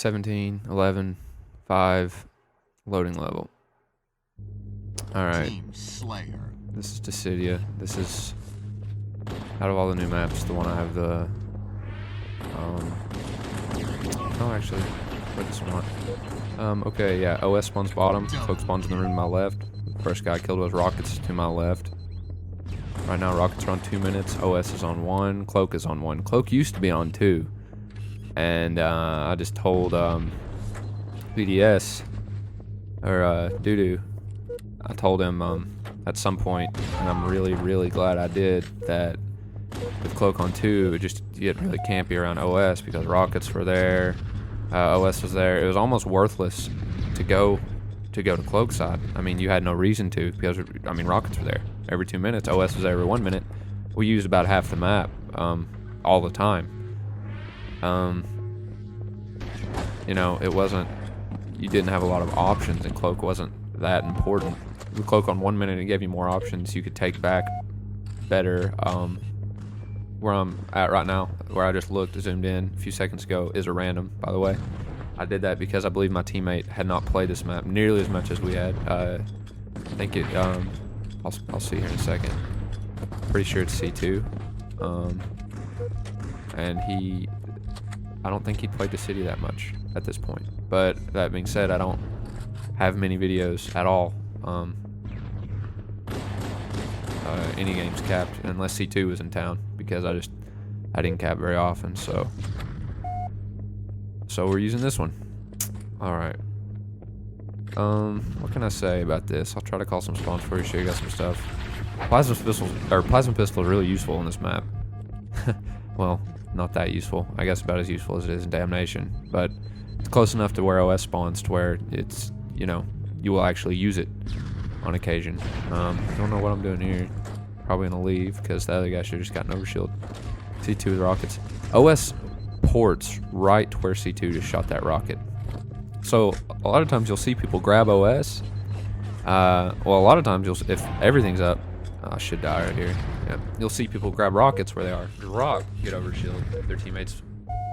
17, 11, 5, loading level. Alright. This is Decidia. This is, out of all the new maps, the one I have the, oh, actually, what this one? Okay, yeah, OS spawns bottom, Cloak spawns in the room to my left. First guy I killed was Rockets to my left. Right now, Rockets are on 2 minutes, OS is on 1, Cloak is on 1. Cloak used to be on 2. And, I just told, BDS, or, Doodoo, I told him, at some point, and I'm really, really glad I did, that with Cloak on 2, it just get really campy around OS because Rockets were there, OS was there. It was almost worthless to go to Cloak side. I mean, you had no reason to because, I mean, Rockets were there every 2 minutes. OS was there every 1 minute. We used about half the map all the time. You know, it wasn't, you didn't have a lot of options, and Cloak wasn't that important. With Cloak on 1 minute, it gave you more options. You could take back better. Where I'm at right now, where I just looked, zoomed in a few seconds ago, is a random, by the way. I did that because I believe my teammate had not played this map nearly as much as we had. I think it, I'll see here in a second. Pretty sure it's C2. And I don't think he played Decidia that much at this point. But that being said, I don't have many videos at all. Any games capped unless C2 was in town because I didn't cap very often, so we're using this one. Alright. What can I say about this? I'll try to call some spawns for you, show you guys some stuff. Plasma pistol is really useful in this map. Well, not that useful. I guess about as useful as it is in Damnation, but it's close enough to where OS spawns to where it's, you know, you will actually use it on occasion. Don't know what I'm doing here. Probably gonna leave because the other guy should have just gotten overshield. C2 with rockets. OS ports right to where C2 just shot that rocket. So a lot of times you'll see people grab OS. Well, a lot of times if everything's up, I should die right here. Yeah, you'll see people grab rockets where they are. Rock, get overshield. Their teammates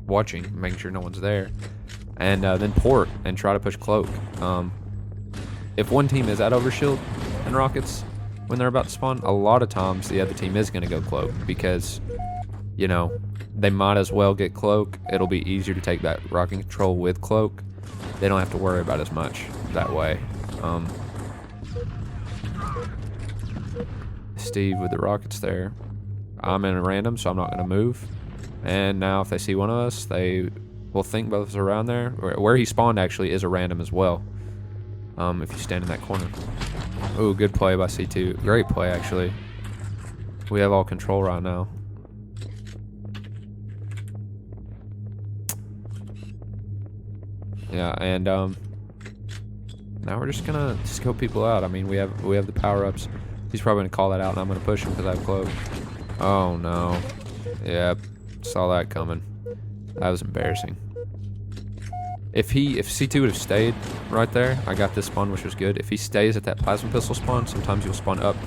watching, making sure no one's there, and then port and try to push Cloak. If one team is at overshield and rockets when they're about to spawn, a lot of times the other team is going to go Cloak because, you know, they might as well get Cloak. It'll be easier to take that rocket control with Cloak. They don't have to worry about as much that way. Steve with the rockets there. I'm in a random, so I'm not going to move. And now if they see one of us, they will think both of us are around there. Where he spawned actually is a random as well. If you stand in that corner. Ooh, good play by C2. Great play, actually. We have all control right now. Yeah, and now we're just gonna scope people out. I mean, we have the power-ups. He's probably gonna call that out, and I'm gonna push him because I have Cloak. Oh no. Yep, saw that coming. That was embarrassing. If C2 would have stayed right there, I got this spawn, which was good. If he stays at that plasma pistol spawn, sometimes you'll spawn up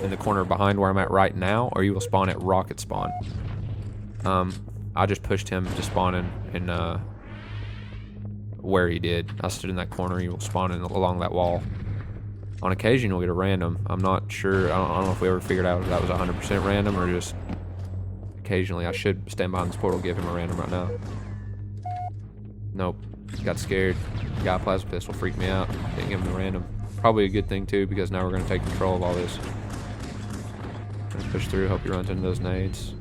in the corner behind where I'm at right now, or you will spawn at rocket spawn. I just pushed him to spawn in where he did. I stood in that corner. He will spawn along that wall. On occasion, you'll get a random. I'm not sure. I don't know if we ever figured out if that was 100% random or just occasionally. I should stand behind this portal, give him a random right now. Nope. Got scared. Got a plasma pistol. Freaked me out. Didn't give him the random. Probably a good thing, too, because now we're going to take control of all this. Gonna push through. Hope he runs into those nades.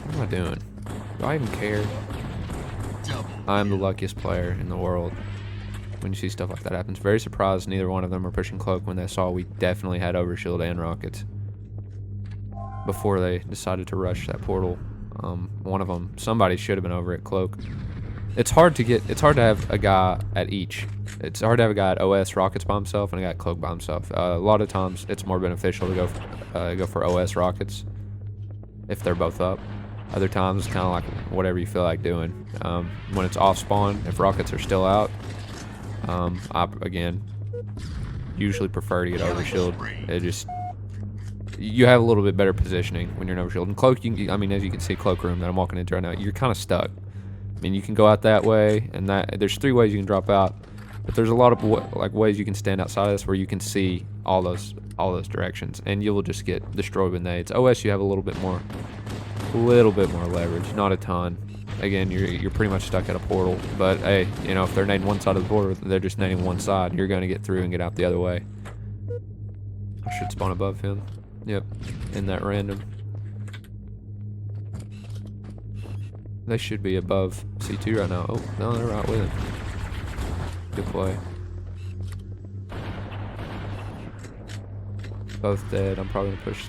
What am I doing? Do I even care? I'm the luckiest player in the world when you see stuff like that happens. Very surprised neither one of them are pushing Cloak when they saw we definitely had overshield and rockets before they decided to rush that portal. One of them, somebody should have been over at Cloak. It's hard to have a guy at each. It's hard to have a guy at OS rockets by himself and a guy at Cloak by himself. A lot of times it's more beneficial to go for OS rockets if they're both up. Other times it's kind of like whatever you feel like doing. When it's off spawn, if rockets are still out, I again usually prefer to get overshield. you have a little bit better positioning when you're in overshield. And cloak, I mean, as you can see, cloakroom that I'm walking into right now, you're kind of stuck. I mean, you can go out that way, and there's 3 ways you can drop out, but there's a lot of ways you can stand outside of this where you can see all those directions, and you will just get destroyed with nades. OS, you have a little bit more leverage, not a ton. Again, you're pretty much stuck at a portal, but hey, you know, if they're nading one side of the portal, they're just nading one side. You're going to get through and get out the other way. I should spawn above him. Yep, in that random. They should be above C2 right now. Oh, no, they're right with him. Good play. Both dead. I'm probably going to push.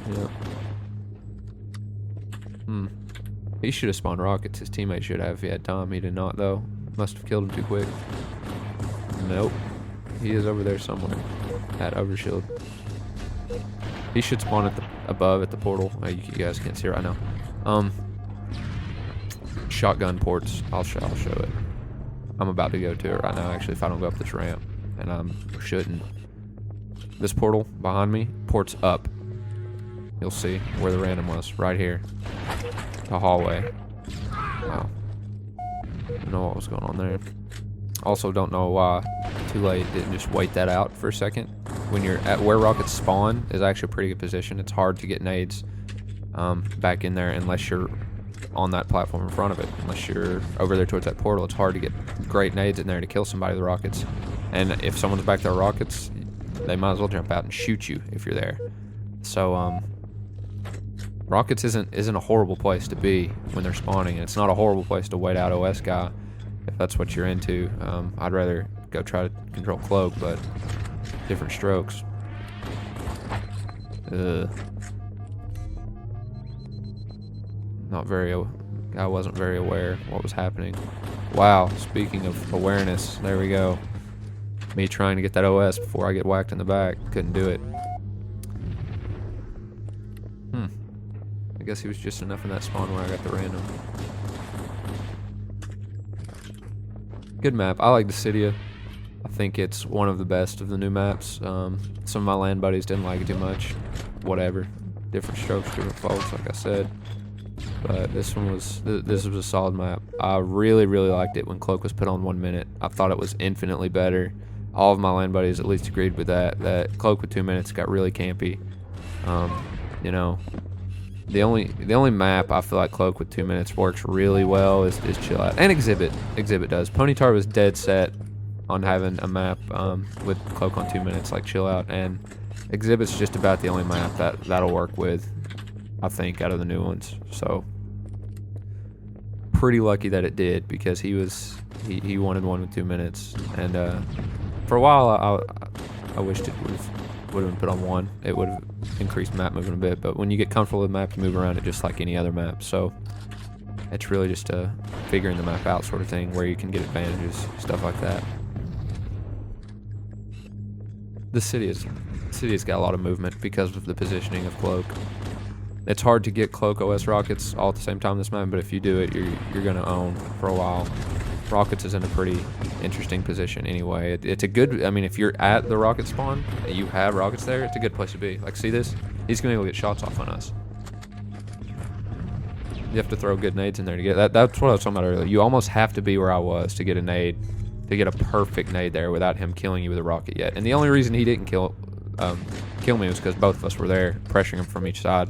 Yep. He should have spawned rockets. His teammate should have if he had time. He did not, though. Must have killed him too quick. Nope. He is over there somewhere at overshield. He should spawn at above at the portal. You guys can't see right now. Shotgun ports. I'll show it. I'm about to go to it right now, actually, if I don't go up this ramp. And I shouldn't. This portal behind me, ports up. You'll see where the random was, right here. The hallway. Wow. Don't know what was going on there. Also, don't know why Toolate didn't just wait that out for a second. When you're at where rockets spawn is actually a pretty good position. It's hard to get nades back in there unless you're on that platform in front of it. Unless you're over there towards that portal, it's hard to get great nades in there to kill somebody with rockets. And if someone's back there with rockets, they might as well jump out and shoot you if you're there. So, rockets isn't a horrible place to be when they're spawning. It's not a horrible place to wait out OS guy if that's what you're into. I'd rather go try to control cloak, but different strokes. I wasn't very aware what was happening. Wow, speaking of awareness, there we go. Me trying to get that OS before I get whacked in the back. Couldn't do it. I guess he was just enough in that spawn where I got the random. Good map. I like Decidia. I think it's one of the best of the new maps. Some of my LAN buddies didn't like it too much. Whatever. Different strokes, different faults, like I said. But this was a solid map. I really liked it when Cloak was put on 1 minute. I thought it was infinitely better. All of my LAN buddies at least agreed with that. That Cloak with 2 minutes got really campy. You know, the only map I feel like Cloak with 2 minutes works really well is Chill Out. And Exhibit does. Ponytar was dead set on having a map with Cloak on 2 minutes like Chill Out, and Exhibit's just about the only map that'll work with, I think, out of the new ones. So pretty lucky that it did, because he wanted one with 2 minutes, and for a while I wished it would have been put on 1. It would have increased map movement a bit, but when you get comfortable with the map, you move around it just like any other map. So it's really just a figuring the map out sort of thing, where you can get advantages, stuff like that. The city's got a lot of movement because of the positioning of Cloak. It's hard to get Cloak OS rockets all at the same time this map, but if you do it, you're gonna own for a while. Rockets is in a pretty interesting position anyway. It's a good, I mean, if you're at the rocket spawn, and you have rockets there, it's a good place to be. Like, see this? He's gonna be able to get shots off on us. You have to throw good nades in there to get that. That's what I was talking about earlier. You almost have to be where I was to get a nade, to get a perfect nade there without him killing you with a rocket yet. And the only reason he didn't kill me was because both of us were there, pressuring him from each side.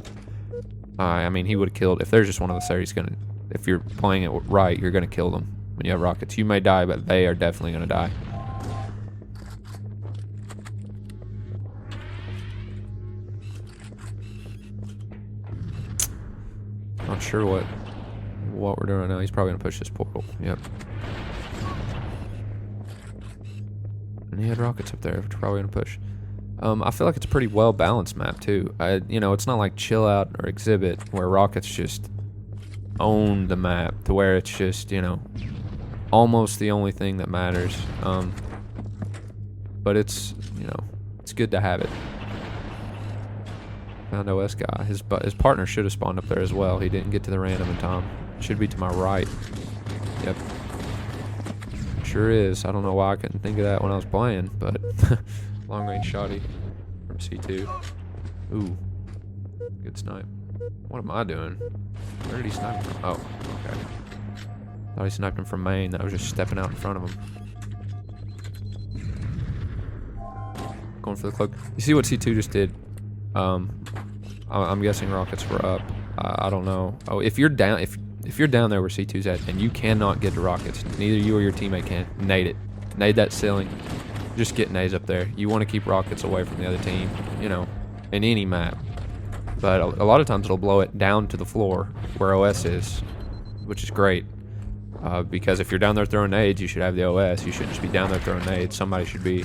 I mean, he would have killed, if there's just one of us there, if you're playing it right, you're gonna kill them when you have rockets. You may die, but they are definitely gonna die. Not sure what we're doing right now. He's probably gonna push this portal. Yep. And he had rockets up there, which are probably gonna push. I feel like it's a pretty well balanced map too. You know, it's not like Chill Out or Exhibit where rockets just own the map to where it's just, you know, almost the only thing that matters. But it's, you know, it's good to have it. Found OS guy. His partner should have spawned up there as well. He didn't get to the random in time. Should be to my right. Yep. Sure is. I don't know why I couldn't think of that when I was playing, but long range shotty from C2. Ooh. Good snipe. What am I doing? Where did he snipe from? Oh, okay. Thought he sniped him from main. That was just stepping out in front of him. Going for the cloak. You see what C2 just did? I'm guessing rockets were up. I don't know. Oh, if you're down, if you're down there where C2's at and you cannot get to rockets, neither you or your teammate can. Nade it. Nade that ceiling. Just get nades up there. You want to keep rockets away from the other team, you know, in any map. But a lot of times it'll blow it down to the floor where OS is, which is great. Because if you're down there throwing nades, you should have the OS. You shouldn't just be down there throwing nades. Somebody should be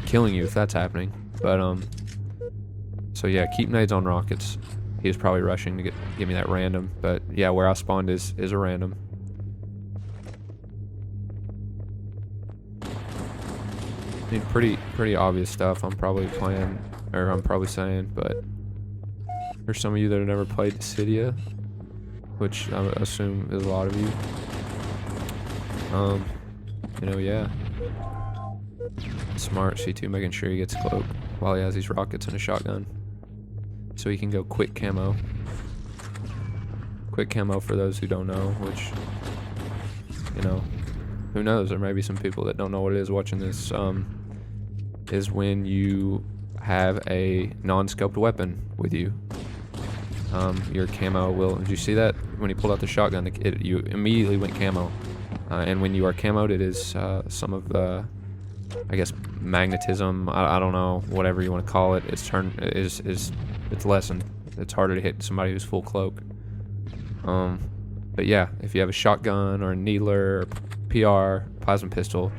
killing you if that's happening. But so yeah, keep nades on rockets. He was probably rushing to give me that random. But yeah, where I spawned is a random. I mean, pretty obvious stuff. I'm probably saying, but for some of you that have never played Decidia, which I assume is a lot of you, you know, yeah. Smart C2 making sure he gets cloak while he has these rockets and a shotgun. So he can go quick camo. Quick camo, for those who don't know, which, you know, who knows? There may be some people that don't know what it is watching this, is when you have a non-scoped weapon with you. Your camo will, did you see that? When he pulled out the shotgun, you immediately went camo. And when you are camoed, it is some of the, I guess, magnetism, I don't know, whatever you want to call it, it's lessened. It's harder to hit somebody who's full cloak. But yeah, if you have a shotgun or a needler or PR, plasma pistol,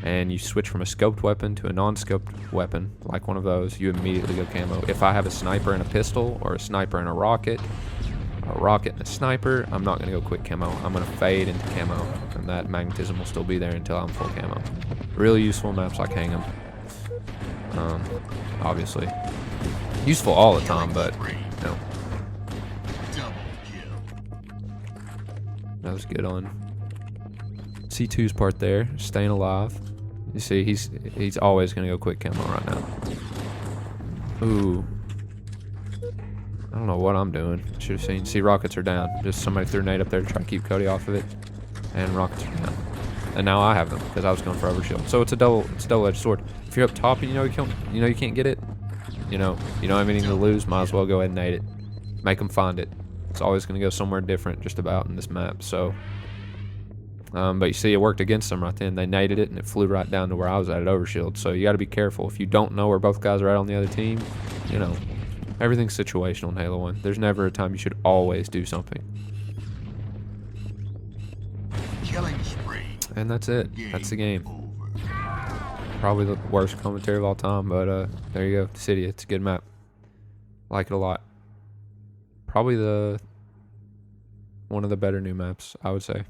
and you switch from a scoped weapon to a non-scoped weapon, like one of those, you immediately go camo. If I have a sniper and a pistol, or a sniper and a rocket and a sniper, I'm not going to go quick camo. I'm going to fade into camo, and that magnetism will still be there until I'm full camo. Really useful maps like Hang 'em. Obviously. Useful all the time, but, you know. That was good on C2's part there, staying alive. You see, he's always going to go quick camo right now. Ooh. I don't know what I'm doing. Should have seen. See, rockets are down. Just somebody threw a nade up there to try to keep Cody off of it. And rockets are down. And now I have them because I was going for overshield. So it's a double-edged sword. If you're up top and you can't get it, you don't have anything to lose, might as well go ahead and nade it. Make them find it. It's always going to go somewhere different just about in this map. So, but you see, it worked against them right then. They naded it and it flew right down to where I was at overshield. So you got to be careful. If you don't know where both guys are at on the other team, you know, everything's situational in Halo 1. There's never a time you should always do something. Killing spree. And that's it. That's the game. Probably the worst commentary of all time, but there you go. Decidia. It's a good map. Like it a lot. Probably one of the better new maps, I would say.